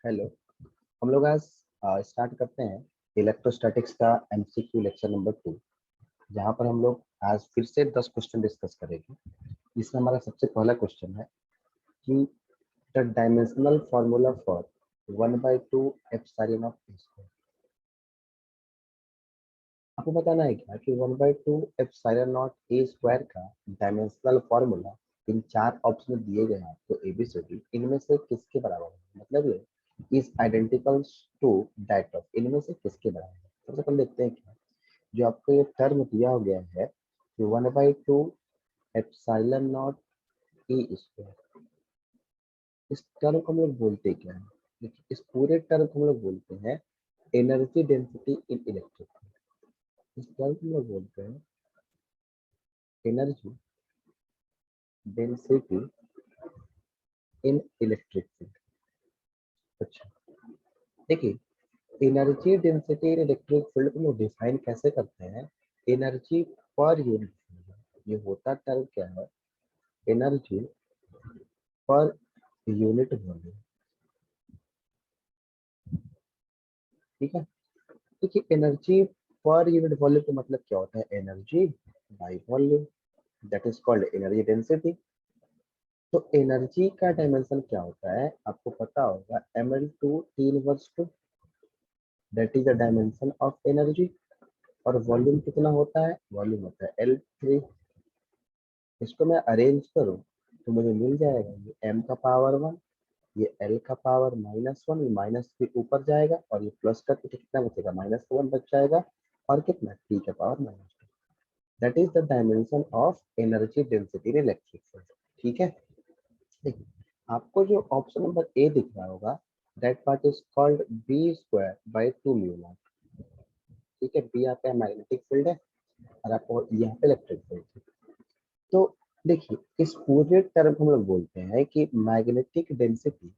Hello. हम लोग आज स्टार्ट करते हैं इलेक्ट्रोस्टैटिक्स का एमसीक्यू लेक्चर नंबर 2, जहां पर हम लोग आज फिर से 10 क्वेश्चन डिस्कस करेंगे। इसमें हमारा सबसे पहला क्वेश्चन है कि the dimensional formula for 1/2 epsilon of A square. आपको बताना है क्या कि 1/2 एप्सिलॉन नॉट ए स्क्वायर का डायमेंशनल फार्मूला इन 4 ऑप्शन दिए गए हैं आपको एबीसीडी, इनमें से किसके बराबर है। मतलब ये is identical to that of, इनमें से किसके बराबर है। सबसे पहले देखते हैं क्या जो आपको ये टर्म दिया गया है कि 1/2 एप्सिलॉन नॉट ए स्क्वायर। इस टर्म को हम लोग बोलते क्या है। देखिए, इस पूरे टर्म को हम लोग बोलते हैं एनर्जी डेंसिटी इन इलेक्ट्रिक। इस टर्म को हम लोग बोलते हैं energy density in electric field. अच्छा, देखिए energy density in electric field को लोग डिफाइन कैसे करते हैं। एनर्जी पर यूनिट, ये होता टर्म क्या है, एनर्जी पर यूनिट वॉल्यूम। ठीक है, देखिए एनर्जी पर यूनिट वॉल्यूम का मतलब क्या होता है, energy by volume, that is called energy density. तो एनर्जी का डायमेंशन क्या होता है आपको पता होगा, ml/T², that is the dimension of energy. और वॉल्यूम कितना होता है, वॉल्यूम होता है L3। इसको मैं अरेंज करूं तो मुझे मिल जाएगा ये m का पावर 1, ये L का पावर -1, ये -3 ऊपर जाएगा और ये प्लस करके कितना बचेगा, -1 बच जाएगा। और कितना, T का power -2। That is the dimension of energy density in electric field. ठीक है, देखिए आपको जो ऑप्शन नंबर ए दिख रहा होगा, that part is called B²/2μ0। ठीक है, बी यहाँ पे मैग्नेटिक फील्ड है और आपको यहाँ पे इलेक्ट्रिक फील्ड है। तो देखिए इस पूरे टर्म को हम लोग बोलते हैं कि मैग्नेटिक डेंसिटी,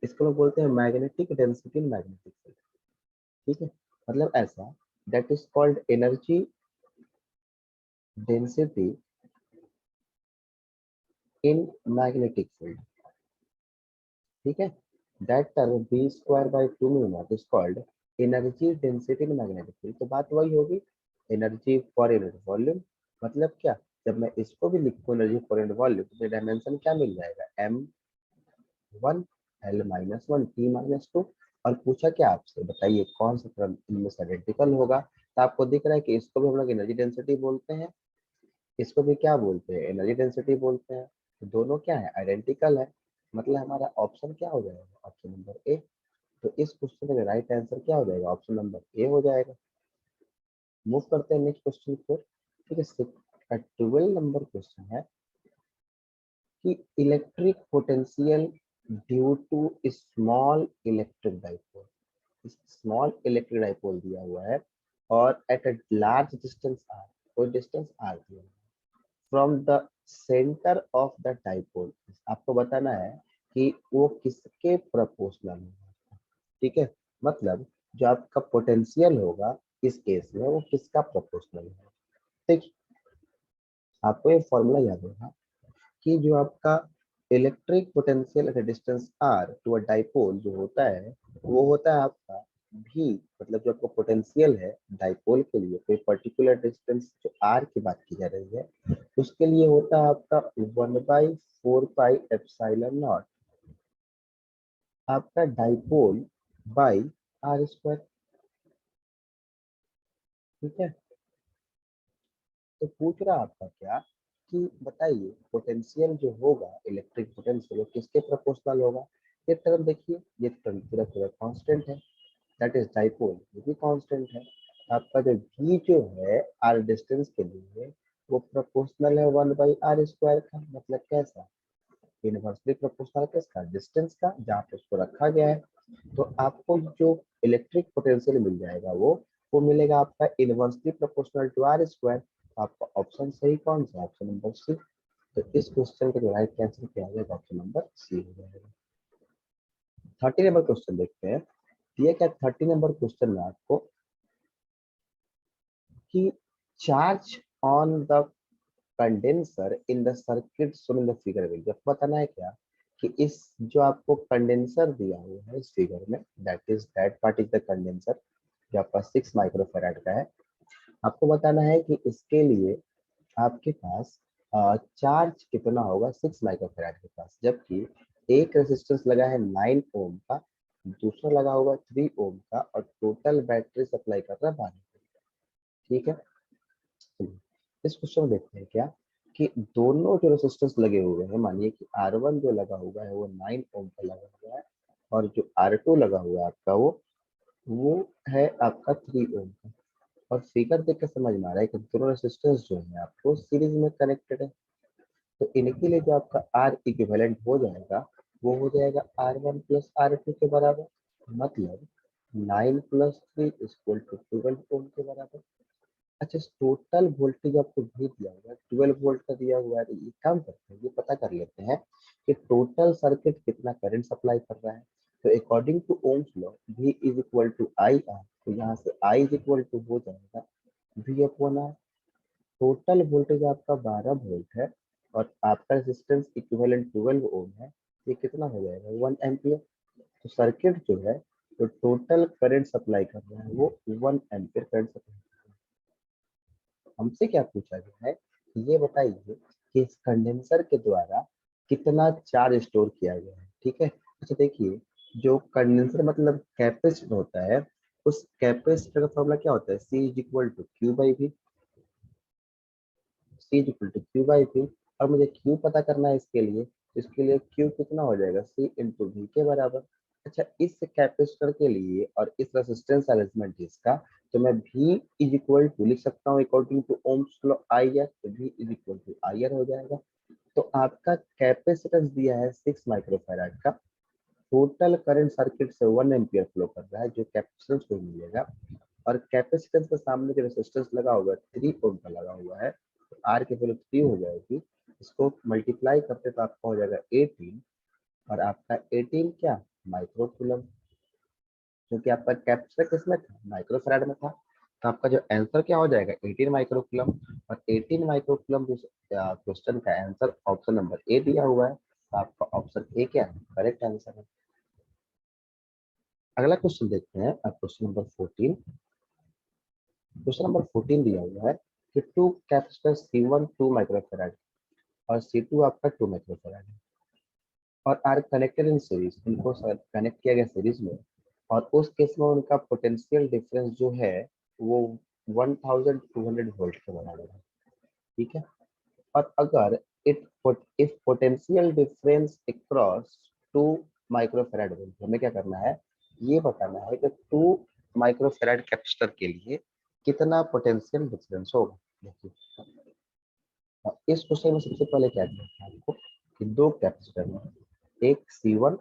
इसको लोग बोलते हैं magnetic density in magnetic field. ठीक है, मतलब ऐसा, that is called energy density in magnetic field. ठीक है, that term B²/2μ0 is called energy density in magnetic field. तो बात वही होगी, एनर्जी पर यूनिट वॉल्यूम। मतलब क्या, जब मैं इसको भी लिखूं एनर्जी पर यूनिट वॉल्यूम तो डायमेंशन क्या मिल जाएगा, m1 L-1 T-2। और पूछा क्या आपसे, बताइए कौन सा टर्म इनमें से आइडेंटिकल होगा। तो आपको दिख रहा है कि इसको भी हम लोग एनर्जी डेंसिटी बोलते हैं, इसको भी क्या बोलते हैं, एनर्जी डेंसिटी बोलते हैं। तो दोनों क्या है, आइडेंटिकल है। मतलब हमारा ऑप्शन क्या हो जाएगा, ऑप्शन नंबर ए। तो इस क्वेश्चन का राइट आंसर क्या हो जाएगा, ऑप्शन नंबर ए हो जाएगा। मूव करते हैं नेक्स्ट क्वेश्चन पर। ठीक है, 12 नंबर क्वेश्चन है कि electric potential due to small electric dipole. Small electric dipole दिया हुआ है और at a large distance R, कोई डिस्टेंस आर दिया है, from the centre of the dipole. आपको बताना है कि वो किसके प्रोपोर्शनल होगा। ठीक है, मतलब जो आपका पोटेंशियल होगा इस केस में वो किसका प्रोपोर्शनल है। देखिए आपको ये फॉर्मूला याद होगा कि जो आपका electric potential at distance R to a dipole जो होता है, वो होता है आपका भी, मतलब जो आपका पोटेंशियल है डाइपोल के लिए कोई पर्टिकुलर डिस्टेंस जो आर की बात की जा रही है, उसके लिए होता है आपका 1/4πε0 आपका डाइपोल बाई r²। ठीक है, तो पूछ रहा आपका क्या कि बताइए पोटेंशियल जो होगा, इलेक्ट्रिक पोटेंशियल वो किसके प्रोपोर्शनल होगा। ये टर्म देखिए, ये टर्म पूरा पूरा कांस्टेंट है, दैट इज डाइपोल, ये भी कांस्टेंट है। आपका जो v जो है r डिस्टेंस के लिए वो प्रोपोर्शनल है 1/r² का। मतलब कैसा, इनवर्सली प्रोपोर्शनल किसका, डिस्टेंस का, जहाँ पे उसको रखा गया है। तो आपको जो इलेक्ट्रिक पोटेंशियल मिल जाएगा वो मिलेगा आपका इनवर्सली प्रोपोर्शनल टू r²। आपका ऑप्शन सही कौन सा, ऑप्शन नंबर सी। तो इस क्वेश्चन का जो राइट आंसर क्या हो जाएगा, ऑप्शन नंबर सी हो जाएगा। 30 नंबर क्वेश्चन देखते हैं। दिया क्या 30 नंबर क्वेश्चन में आपको कि charge on the condenser in the circuit shown in the figure will. जब बताना है क्या कि इस जो आपको कंडेंसर दिया हुआ है इस फिगर में, that part is the condenser जो आपका 6 माइक्रोफैराड का है। आपको बताना है कि इसके लिए आपके पास चार्ज कितना होगा 6 माइक्रोफैराड के पास, जबकि एक रेजिस्टेंस लगा है 9 ओम का, दूसरा लगा हुआ 3 ओम का, और टोटल बैटरी सप्लाई कर रहा है 12 ओम का। ठीक है, चलिए इस क्वेश्चन में देखते हैं क्या कि दोनों जो रेजिस्टेंस लगे हुए हैं, मानिए कि R1 जो लगा हुआ है वो 9 ओम का लगा हुआ है, और जो R2 लगा हुआ है आपका वो है आपका 3 ओम का। और फिगर देख के समझ में आ रहा है कि दोनों रेजिस्टेंस जो है आपको सीरीज में कनेक्टेड है। तो इनके लिए जो आपका आर इक्विवेलेंट हो जाएगा वो हो जाएगा R1 प्लस R2 के बराबर, मतलब 9 प्लस 3 इक्वल टू 12 ओम के बराबर। अच्छा, टोटल वोल्टेज आपको भी दिया हुआ है 12 वोल्ट का दिया हुआ है, तो ये काम करते हैं, ये पता कर लेते हैं कि टोटल सर्किट कितना करंट सप्लाई कर रहा है। तो according to Ohm's law V is equal to I R, तो यहाँ से I इज इक्वल टू हो जाएगा V upon R. Total voltage आपका 12 वोल्ट है और आपका रेजिस्टेंस इक्विवेलेंट 12 ओम है, ये कितना हो जाएगा 1 एम्पियर। तो सर्किट जो है तो टोटल करंट सप्लाई कर रहा है वो 1 एम्पियर करंट सप्लाई। हमसे क्या पूछा गया है कि ये बताइए कि इस कंडेंसर के द्वारा कितना चार्ज स्टोर किया गया है। ठीक है, अच्छा देखिए, जो कंडेंसर मतलब कैपेसिटर होता है, उस कैपेसिटर का फॉर्मूला क्या होता है, C is equal to Q by V. C is equal to Q by V, और मुझे Q पता करना है इसके लिए, इसके लिए Q कितना हो जाएगा C इंटू वी के बराबर। अच्छा, इस कैपेसिटर के लिए और इस रेजिस्टेंस अरेंजमेंट इसका, तो मैं V इज इक्वल टू लिख सकता हूँ according to Ohm's law I R, तो V is equal to I R हो जाएगा। तो आपका कैपेसिटेंस दिया है 6 माइक्रोफैराड का, टोटल करंट सर्किट से 1 एम्पियर फ्लो कर रहा है जो कैपेसिटेंस को मिलेगा, और कैपेसिटेंस के सामने जो रेजिस्टेंस लगा हुआ है 3 ओम का लगा हुआ है, तो आर की वैल्यू 3 हो जाएगी। इसको मल्टीप्लाई करते तो आपका हो जाएगा 18, और आपका 18 क्या माइक्रोकूलम, क्योंकि आपका कैपेसिटर किसमें था माइक्रोफैराड में था। तो आपका जो आंसर क्या हो जाएगा 18 माइक्रोकूलम, और 18 माइक्रोकूलम जो क्वेश्चन का आंसर ऑप्शन नंबर ए दिया हुआ है, तो आपका ऑप्शन ए क्या है करेक्ट आंसर है। अगला क्वेश्चन देखते हैं, अब क्वेश्चन नंबर 14। क्वेश्चन नंबर 14 दिया हुआ है कि टू कैपेसिटर C1 2 माइक्रोफैराड और C2 आपका 2 माइक्रोफैराड है, और आर कनेक्टेड इन सीरीज, इनको कनेक्ट किया गया सीरीज में, और उस केस में उनका पोटेंशियल डिफरेंस जो है वो 1200 वोल्ट के बराबर है। ठीक है, और अगर if potential difference across 2 microfarad volt, हमें क्या करना है, ये बताना है कि 2 माइक्रोफैराड कैपेसिटर के लिए कितना पोटेंशियल डिफरेंस होगा। देखिए, इस क्वेश्चन में सबसे पहले क्या करना है आपको कि दो कैपेसिटर में, एक C1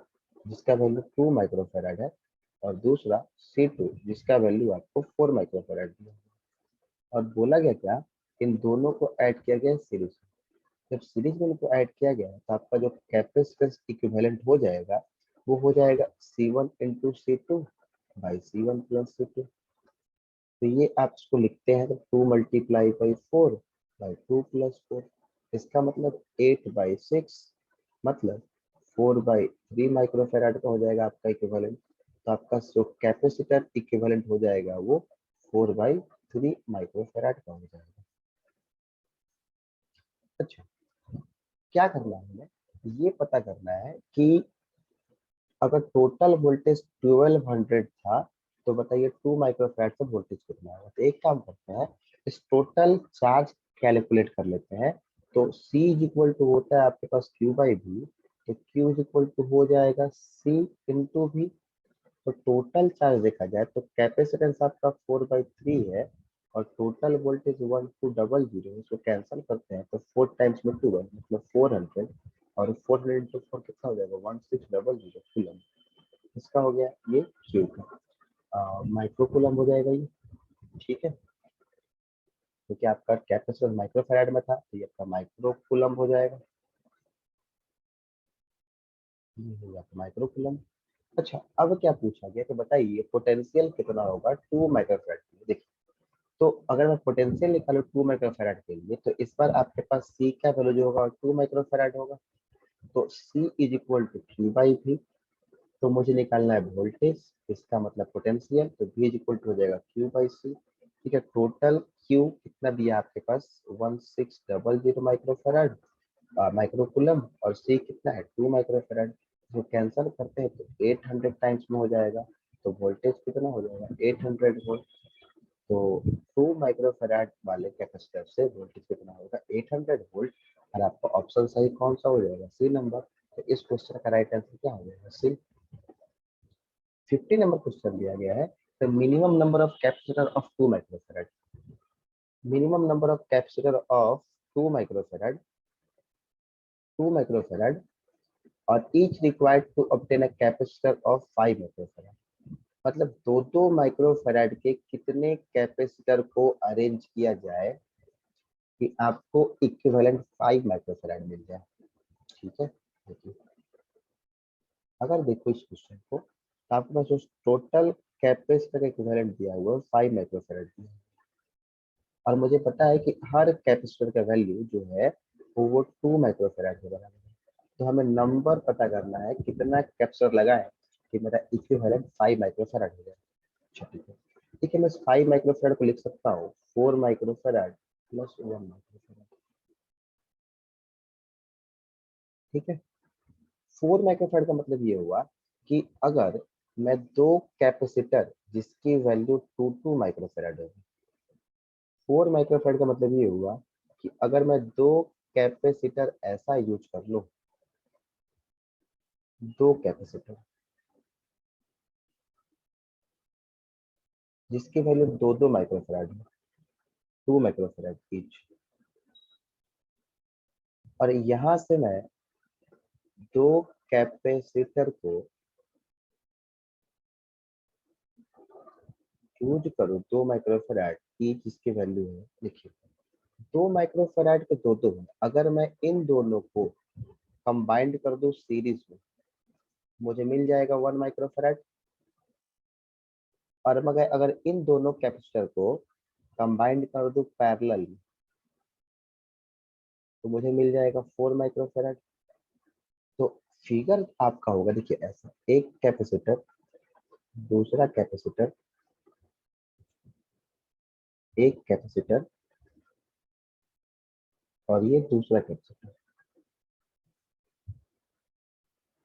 जिसका वैल्यू 2 माइक्रोफैराड है, और दूसरा C2 जिसका वैल्यू आपको 4 माइक्रोफैराड दिया है। और बोला गया क्या, इन दोनों को ऐड किया गया सीरीज में। जब सीरीज में इनको ऐड किया गया तो आपका जो कैपेसिटेंस इक्विवेलेंट हो जाएगा वो हो जाएगा C1 into C2 by C1 plus C2। तो ये आप इसको लिखते हैं तो 2 मल्टीप्लाई बाई 4 बाई 2 प्लस 4, इसका मतलब 8 बाई 6, मतलब 4 बाई 3 माइक्रोफैराड का हो जाएगा आपका इक्विवेलेंट। तो आपका जो कैपेसिटर इक्विवेलेंट हो जाएगा वो 4 बाई 3 माइक्रोफैराड का हो जाएगा। अच्छा, क्या करना है हमें, ये पता करना है कि अगर टोटल वोल्टेज 1200 था तो बताइए 2 माइक्रोफैराड से वोल्टेज कितना होगा। तो एक काम करते हैं, इस टोटल चार्ज कैलकुलेट कर लेते हैं। तो C इज इक्वल टू होता है आपके पास Q बाई V, तो Q इज इक्वल टू हो जाएगा C इंटू V। तो टोटल चार्ज देखा जाए तो कैपेसिटेंस आपका 4/3 है, और टोटल वोल्टेज 1200, इसको कैंसिल करते हैं तो 4 टाइम्स में 2 मतलब 400, और 400 इंटू 4 कितना हो जाएगा 1600 कूलम। इसका हो गया ये क्यू का माइक्रो कूलम हो जाएगा ये। ठीक है, क्योंकि आपका कैपेसिटर माइक्रोफैराड में था तो ये आपका माइक्रो कूलम हो जाएगा, ये हो गया माइक्रो कूलम। अच्छा, अब क्या पूछा गया, तो बताइए पोटेंशियल कितना होगा 2 माइक्रोफैराड के लिए। देखिए, तो अगर मैं पोटेंशियल निकालूं 2 माइक्रोफैराड के लिए, तो इस बार आपके पास C का वैल्यू जो होगा 2 माइक्रोफैराड होगा, तो C is equal to Q by V। तो मुझे निकालना है वोल्टेज, इसका मतलब पोटेंशियल, तो V इज इक्वल टू हो जाएगा Q बाई C। ठीक है, टोटल Q कितना दिया आपके पास 1600 माइक्रोफेराड माइक्रोकूलम, और C कितना है 2 माइक्रोफेराड। जो कैंसिल करते हैं तो 800 टाइम्स में हो जाएगा, तो वोल्टेज कितना हो जाएगा 800 वोल्ट। तो 2 माइक्रोफेराड वाले कैपेसिटर से वोल्टेज कितना होगा 800 वोल्ट। और आपका ऑप्शन सही कौन सा हो जाएगा सी नंबर। तो इस क्वेश्चन का राइट आंसर क्या हो जाएगा सी। 50 नंबर क्वेश्चन दिया गया है, the minimum number of capacitor of 2 microfarad. Minimum number of capacitor of 2 microfarad 2 microfarad और each required to obtain a capacitor of 5 microfarad. मतलब दो दो माइक्रोफेराड के कितने कैपेसिटर को अरेंज किया जाए कि आपको इक्विवेलेंट 5 माइक्रोफेराड मिल जाए। ठीक है, देखिए अगर देखो इस क्वेश्चन को, तो आपके पास जो टोटल कैपेसिटर का इक्विवेलेंट दिया हुआ है 5 माइक्रोफेराड दिया है, और मुझे पता है कि हर कैपेसिटर का वैल्यू जो है वो 2 माइक्रोफेराड के बराबर है। तो हमें नंबर पता करना है कितना कैपेसिटर लगा है कि मेरा इक्विवेलेंट 5 माइक्रोफेराड हो जाए। अच्छा ठीक है, ठीक है, मैं 5 माइक्रोफेराड को लिख सकता हूँ 4 माइक्रोफेराड प्लस 1 माइक्रोफेराड। ठीक है, 4 माइक्रोफेराड का मतलब ये हुआ कि अगर मैं दो कैपेसिटर जिसकी वैल्यू 2 माइक्रोफेराड है, 4 माइक्रोफेराड का मतलब ये हुआ कि अगर मैं दो कैपेसिटर ऐसा यूज कर लूं, दो कैपेसिटर जिसकी वैल्यू दो दो माइक्रोफेराड है, 2 माइक्रोफेराड ईच, और यहां से मैं दो कैपेसिटर को यूज करूँ 2 माइक्रोफेराड ईच, जिसकी वैल्यू है देखिए 2 माइक्रोफेराड के दो दो हैं, अगर मैं इन दोनों को कंबाइंड कर दूं सीरीज में, मुझे मिल जाएगा 1 माइक्रोफेराड। और मगर अगर इन दोनों कैपेसिटर को कंबाइंड कर दूं पैरेलल में, तो मुझे मिल जाएगा 4 माइक्रोफेराड। तो फिगर आपका होगा देखिए ऐसा, एक कैपेसिटर, दूसरा कैपेसिटर, एक कैपेसिटर, और ये दूसरा कैपेसिटर।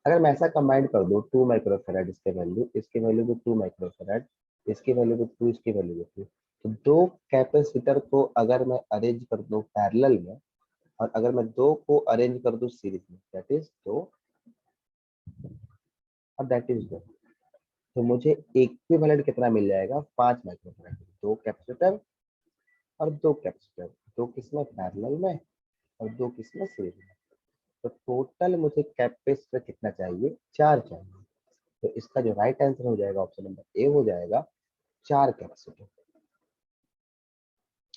अगर मैं ऐसा कंबाइंड कर दूं 2 माइक्रोफेराड इसके वैल्यू, इसके वैल्यू भी 2 माइक्रोफेराड, इसकी वैल्यू भी 2, इसकी वैल्यू भी 2, तो दो कैपेसिटर को अगर मैं अरेंज कर दूं पैरेलल में, और अगर मैं दो को अरेंज कर दूं सीरीज में, दैट इज दो और दैट इज दो, तो मुझे इक्विवेलेंट कितना मिल जाएगा 5 माइक्रोफेराड। दो कैपेसिटर और दो कैपेसिटर, दो किसमें पैरेलल में और दो किसमें सीरीज में, तो टोटल मुझे कैपेसिटर कितना चाहिए 4 चाहिए। तो इसका जो राइट आंसर हो जाएगा ऑप्शन नंबर ए हो जाएगा 4 कैपेसिटर।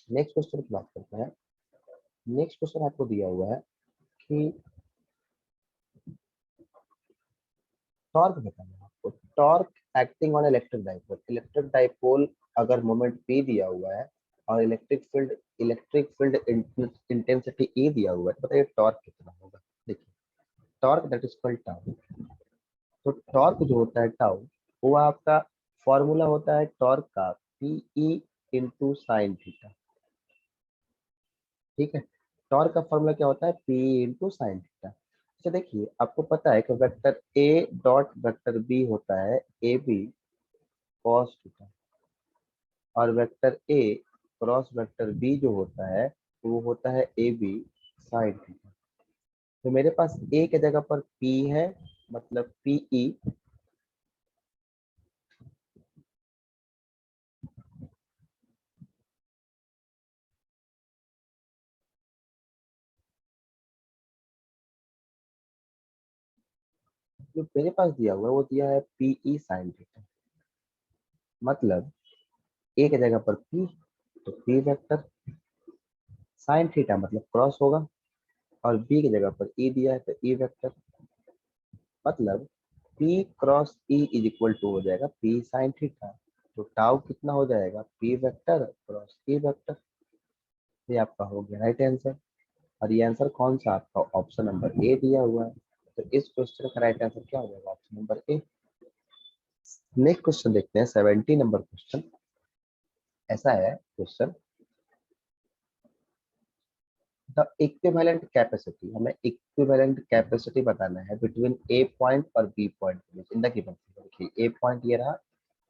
नेक्स्ट क्वेश्चन की बात करते हैं। नेक्स्ट क्वेश्चन आपको दिया हुआ है कि टॉर्क बताना है आपको, torque acting on electric dipole. Electric dipole अगर मोमेंट पी दिया हुआ है और इलेक्ट्रिक फील्ड इंटेंसिटी ई दिया हुआ है, तो बताइए टॉर्क कितना होगा। देखिए torque that is called tau. तो टॉर्क जो होता है टाउ, वो आपका फॉर्मूला होता है टॉर्क का P E into sine theta. ठीक है, टॉर्क का फॉर्मूला क्या होता है पी इंटू साइन थीटा। अच्छा देखिए आपको पता है कि vector A dot vector B होता है ए बी कॉस थीटा, और vector A cross vector B जो होता है वो होता है ए बी साइन थीटा। तो मेरे पास ए की जगह पर पी है, मतलब पी ई, जो मेरे पास दिया हुआ है वो दिया है पी ई साइन थीटा। मतलब ए की जगह पर पी, तो पी वेक्टर, साइन थीटा मतलब क्रॉस होगा, और बी की जगह पर ई दिया है तो ई वेक्टर, मतलब P cross E is equal to हो जाएगा पी साइन थीटा। तो टाउ कितना हो जाएगा P vector cross E vector. ये आपका हो गया राइट आंसर। और ये आंसर कौन सा आपका ऑप्शन नंबर ए दिया हुआ है। तो इस क्वेश्चन का राइट आंसर क्या हो जाएगा? Option number A. Next question देखते हैं, 70 नंबर क्वेश्चन। ऐसा है क्वेश्चन, द इक्विवेलेंट कैपेसिटी, हमें इक्विवेलेंट कैपेसिटी बताना है बिटवीन ए पॉइंट और बी पॉइंट के बीच इन द गिवन फिगर। देखिए ए पॉइंट ये रहा,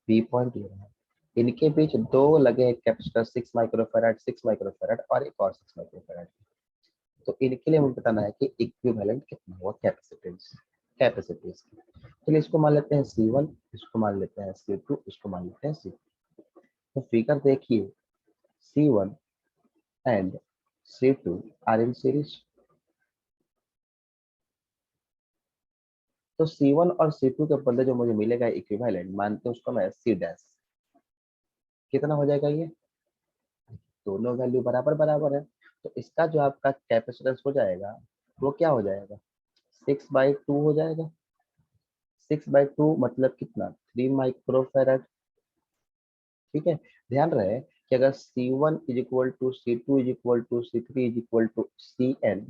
बी पॉइंट ये रहा, इनके बीच दो लगे हैं कैपेसिटर, 6 माइक्रोफैराड, 6 माइक्रोफैराड और एक और 6 माइक्रोफैराड। तो इनके लिए हमें बताना है कि इक्विवेलेंट कितना हुआ कैपेसिटेंस, कैपेसिटी इसकी। चलिए इसको मान लेते हैं C1, इसको मान लेते हैं C2, इसको मान लेते हैं C। तो फिगर देखिए, C1 and C2 are in series. तो C1 और C2 के बदले जो मुझे मिलेगा इक्विवेलेंट, मानते हैं उसको मैं C डैश, कितना हो जाएगा ये? दोनों वैल्यू बराबर बराबर है, तो इसका जो आपका कैपेसिटेंस हो जाएगा वो क्या हो जाएगा? 6/2 हो जाएगा। 6/2 मतलब कितना? 3 माइक्रोफेरेड। ठीक है, ध्यान रहे कि अगर C1 is equal to C2 is equal to C3 is equal to Cn,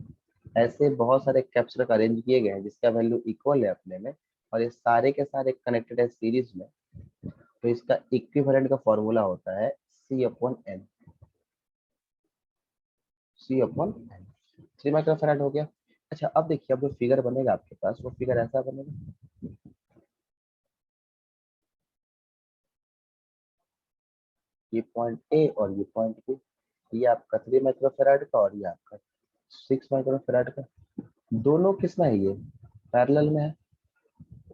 ऐसे बहुत सारे कैपेसिटर का अरेंज किए गए हैं जिसका वैल्यू इक्वल है अपने में, और ये सारे के सारे कनेक्टेड है सीरीज में, तो इसका इक्विवेलेंट का फॉर्मूला होता है C/n। C/n 3 माइक्रोफेराड हो गया। अच्छा अब देखिए, अब जो फिगर बनेगा आपके पास वो फिगर ऐसा बनेगा, ये पॉइंट ए और ये पॉइंट बी, ये आपका 3 माइक्रोफेराड का और ये आपका 6 माइक्रोफेराड का। दोनों किस में है? ये पैरेलल में है,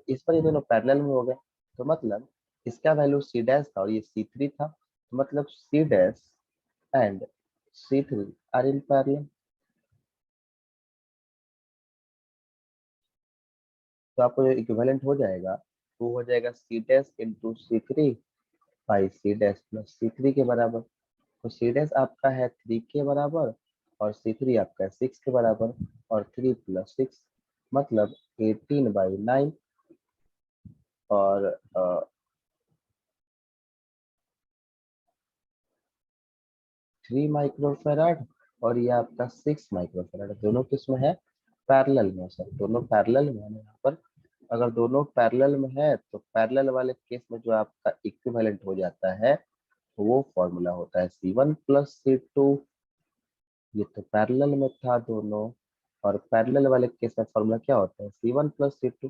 इस पर ये दोनों पैरेलल में हो गए, तो मतलब इसका वैल्यू सी डैश था और ये C3 था, तो मतलब C dash and C3 are in parallel. तो आपको जो इक्विवेलेंट हो जाएगा वो हो जाएगा C dash into C3 by C dash plus C3 के बराबर। तो सी डैश आपका है 3 के बराबर और C3 आपका है 6 के बराबर, और 3 प्लस 6 मतलब 18/9, और 3 माइक्रोफेराड, और ये आपका 6 माइक्रोफेराड, दोनों किस में है? पैरेलल में। सर दोनों पैरेलल में है ना यहाँ पर। अगर दोनों पैरेलल में है तो पैरेलल वाले केस में जो आपका इक्विवेलेंट हो जाता है वो फॉर्मूला होता है C1 प्लस C2। ये तो पैरेलल में था दोनों, और पैरेलल वाले केस में फॉर्मूला क्या होता है? C1 plus C2।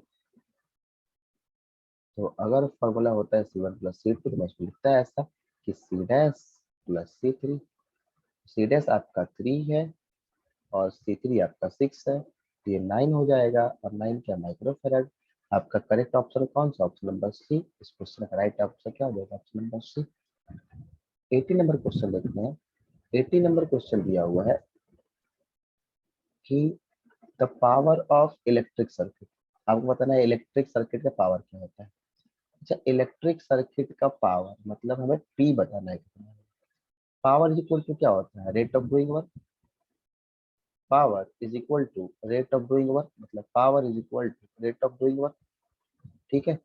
तो अगर फॉर्मूला होता है C1 प्लस C2 तो मैं इसको लिखता है ऐसा कि C dash plus C3। C dash आपका 3 है और C3 आपका 6 है, तो ये 9 हो जाएगा, और 9 क्या? माइक्रोफेराड। आपका करेक्ट ऑप्शन कौन सा? Option number C. इस क्वेश्चन का राइट आंसर क्या हो जाएगा? Option number C. 80 number question देखते हैं। 80 नंबर क्वेश्चन दिया हुआ है कि the power of electric circuit, आपको बताना है इलेक्ट्रिक सर्किट का पावर क्या होता है। अच्छा, इलेक्ट्रिक सर्किट का पावर मतलब हमें पी बताना है कितना है। पावर इज इक्वल टू क्या होता है? Rate of doing work. Power is equal to rate of doing work, मतलब power is equal to rate of doing work. ठीक है,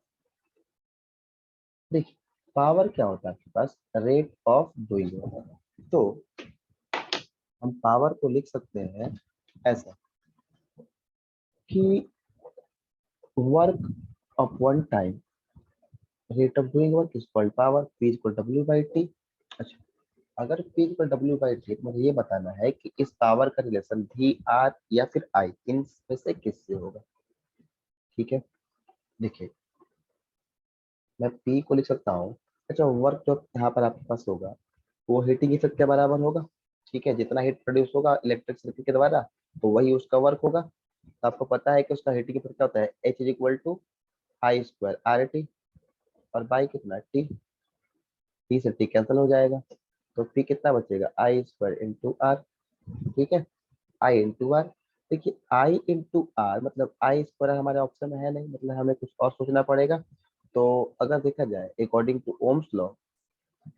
देखिए पावर क्या होता है आपके पास? Rate of doing work. तो हम पावर को लिख सकते हैं ऐसा कि work of one time, rate of doing work is called power, P equal W/T। अच्छा, अगर P इक्वल W/T, मुझे ये बताना है कि इस पावर का रिलेशन VR या फिर I, इन में से किससे होगा। ठीक है, देखिए मैं P को लिख सकता हूँ। अच्छा, वर्क जो यहाँ पर आपके पास होगा वो हीटिंग इफेक्ट के बराबर होगा। ठीक है, जितना हीट प्रोड्यूस होगा इलेक्ट्रिक सर्किट के द्वारा तो वही उसका वर्क होगा। तो आपको पता है कि उसका हीटिंग इफेक्ट क्या होता है? H is equal to I² RT, और बाई कितना? T। T से T कैंसिल हो जाएगा, तो P कितना बचेगा? I² into R। ठीक है, I इंटू आर। देखिए I इंटू आर मतलब I² हमारे ऑप्शन में है नहीं, मतलब हमें कुछ और सोचना पड़ेगा। तो अगर देखा जाए according to Ohm's law,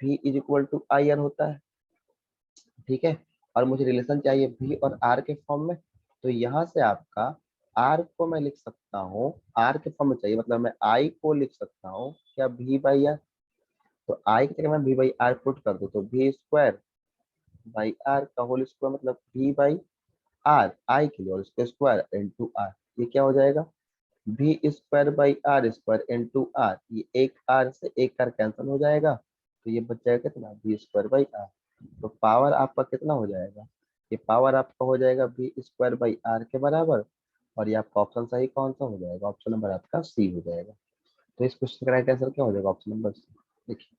V is equal to IR होता है। ठीक है, और मुझे रिलेशन चाहिए V और R के फॉर्म में, तो यहाँ से आपका R को मैं लिख सकता हूँ, R के फॉर्म में चाहिए मतलब मैं I को लिख सकता हूँ क्या? V/R। तो I की जगह मैं V/R पुट कर दूँ तो V² बाई R का होल स्क्वायर, मतलब V/R I के लिए और उसके स्क्वायर इंटू R। ये क्या हो जाएगा, B square by R square into R, ये एक आर से एक आर कैंसिल हो जाएगा, तो ये बच जाएगा कितना, बी स्क्वायर बाई आर। तो पावर आपका कितना हो जाएगा, ये पावर आपका हो जाएगा बी स्क्वायर बाई आर के बराबर, और ये आपका ऑप्शन सही कौन सा हो जाएगा, ऑप्शन नंबर आपका सी हो जाएगा। तो इस क्वेश्चन का राइट आंसर क्या हो जाएगा, ऑप्शन नंबर सी। देखिए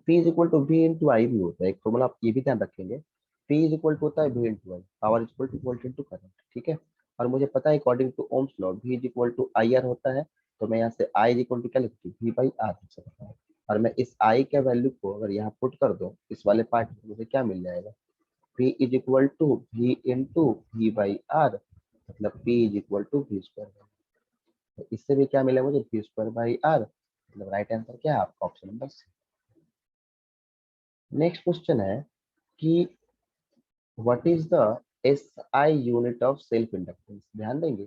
P is equal to V into I भी होता है एक फॉर्मूला, आप ये भी ध्यान रखेंगे, P इज इक्वल टू होता है V into I, power is equal to volt into current, ठीक है। और मुझे पता है according to Ohm's law V is equal to I R होता है, तो मैं यहाँ से I इज इक्वल टू क्या लिखती हूँ, V बाई आर लिख सकता हूँ। और मैं इस I के वैल्यू को अगर यहाँ पुट कर दूँ इस वाले पार्ट में, मुझे क्या मिल जाएगा, P is equal to V into V by R, मतलब P is equal to V square. तो इससे भी क्या मिला मुझे, V स्क्वायर बाई आर, मतलब राइट आंसर क्या है आपका, option number C. Next question है कि what is the SI unit of self inductance. ध्यान देंगे,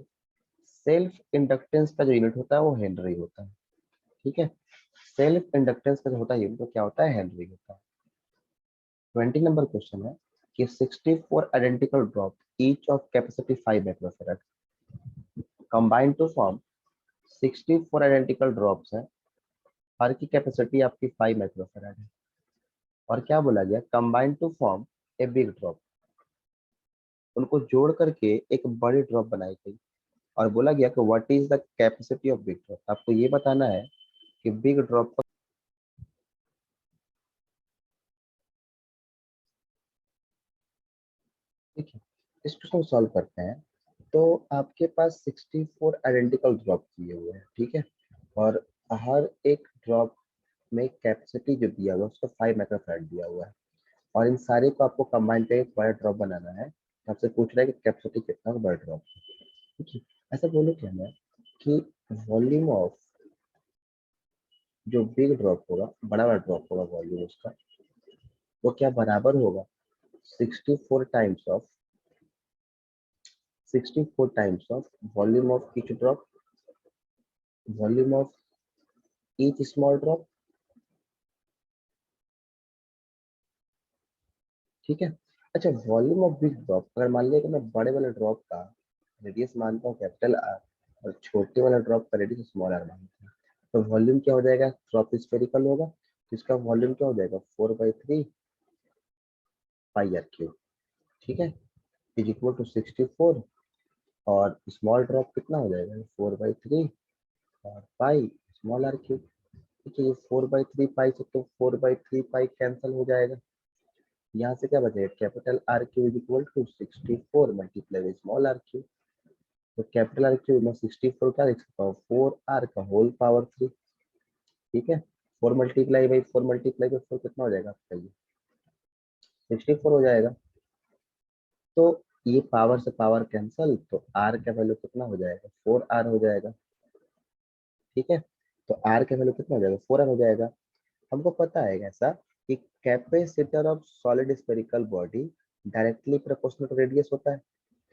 सेल्फ इंडक्टेंस का जो यूनिट होता है वो हेनरी होता है, ठीक है। सेल्फ इंडक्टेंस का जो होता है यूनिट, वो क्या होता है, हेनरी होता है। 20 नंबर क्वेश्चन है कि 64 identical drop each of capacity 5 microfarad combined to form 64 identical drops है, हर की कैपेसिटी आपकी 5 माइक्रोफैराड है, और क्या बोला गया, combined to form a big drop, उनको जोड़ करके एक बड़ी ड्रॉप बनाई गई, और बोला गया कि what is the capacity of big drop. आपको ये बताना है कि बिग ड्रॉप का, ठीक है। इस क्वेश्चन को सॉल्व करते हैं। तो आपके पास 64 आइडेंटिकल ड्रॉप दिए हुए हैं, ठीक है, और हर एक ड्रॉप में कैपेसिटी जो दिया हुआ है उसका 5 माइक्रोफैराड दिया हुआ है, और इन सारे को आपको कंबाइन करके एक बड़ा ड्रॉप बनाना है। तो आपसे पूछ रहा है कि कैपेसिटी कितना है बड़ा ड्रॉप, ठीक है। ऐसा बोलो क्या है कि वॉल्यूम ऑफ जो बिग ड्रॉप होगा, बड़ा वाला ड्रॉप होगा, वॉल्यूम उसका वो क्या बराबर होगा, 64 times of 64 times of volume of each drop, volume of each small drop, ठीक है। अच्छा, वॉल्यूम ऑफ बिग ड्रॉप, अगर मान लिया कि मैं बड़े वाले ड्रॉप का रेडियस मानता हूँ कैपिटल आर, और छोटे वाला ड्रॉप का रेडियस स्मॉल आर मानता हूँ, तो वॉल्यूम क्या हो जाएगा, ड्रॉप स्फेरिकल होगा, तो इसका वॉल्यूम क्या हो जाएगा, 4/3 पाई आर क्यूब, ठीक है, इज इक्वल टू 64, और स्मॉल ड्रॉप कितना हो जाएगा, 4/3 और पाई स्मॉल आर क्यूब, ठीक है। ये 4/3 पाई से तो 4/3 पाई कैंसिल हो जाएगा, यहाँ से क्या बचेगा, capital R cube is equal to 64 multiply by small R cube. तो कैपिटल आर क्यूब में 64 क्या लिख सकता हूँ, 4 आर का होल पावर 3, ठीक है। 4 कितना हो जाएगा आपका, ये 64 हो जाएगा। तो ये पावर से पावर कैंसल, तो आर का वैल्यू कितना हो जाएगा, 4 आर हो जाएगा, ठीक है। तो आर का वैल्यू कितना हो जाएगा, 4 आर हो जाएगा। हमको पता है ऐसा कि capacitor of solid spherical body directly proportional to radius होता है,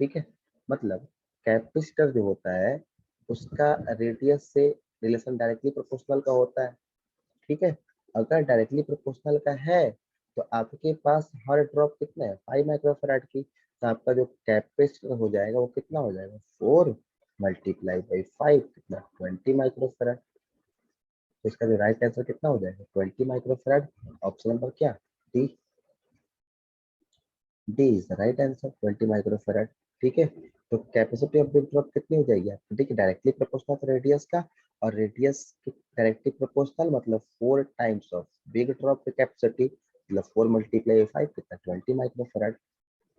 ठीक है। मतलब कैपेसिटर जो होता है उसका रेडियस से रिलेशन डायरेक्टली प्रोपोर्शनल का होता है, ठीक है। अगर डायरेक्टली प्रोपोर्शनल का है तो आपके पास हर ड्रॉप कितना है, 5 माइक्रोफैराड की, तो आपका जो कैपेसिटर हो जाएगा वो कितना हो जाएगा, 4 मल्टीप्लाई बाई 5 कितना, 20 माइक्रोफैराड। तो इसका जो राइट आंसर कितना हो जाएगा, 20 माइक्रोफैराड, ऑप्शन नंबर क्या, D. D is the right answer, 20 microfarad, ठीक है। तो कैपेसिटी ऑफ बिग ड्रॉप कितनी हो जाएगी आपकी, देखिए डायरेक्टली प्रोपोर्शनल रेडियस का, और रेडियस डायरेक्टली प्रोपोर्शनल मतलब 4 टाइम्स ऑफ बिग ड्रॉप की कैपेसिटी, मतलब 4 मल्टीप्लाई 5 कितना, 20 माइक्रोफैराड।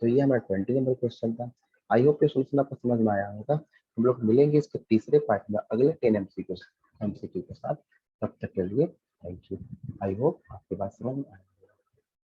तो ये हमारा 20 नंबर क्वेश्चन था। आई होप ये सोल्यूशन आपको समझ में आया होगा। हम लोग मिलेंगे इसके तीसरे पार्ट में अगले 10 एमसीक्यू के साथ, तब तक के लिए थैंक यू। आई होप आपके बात समझ में आया।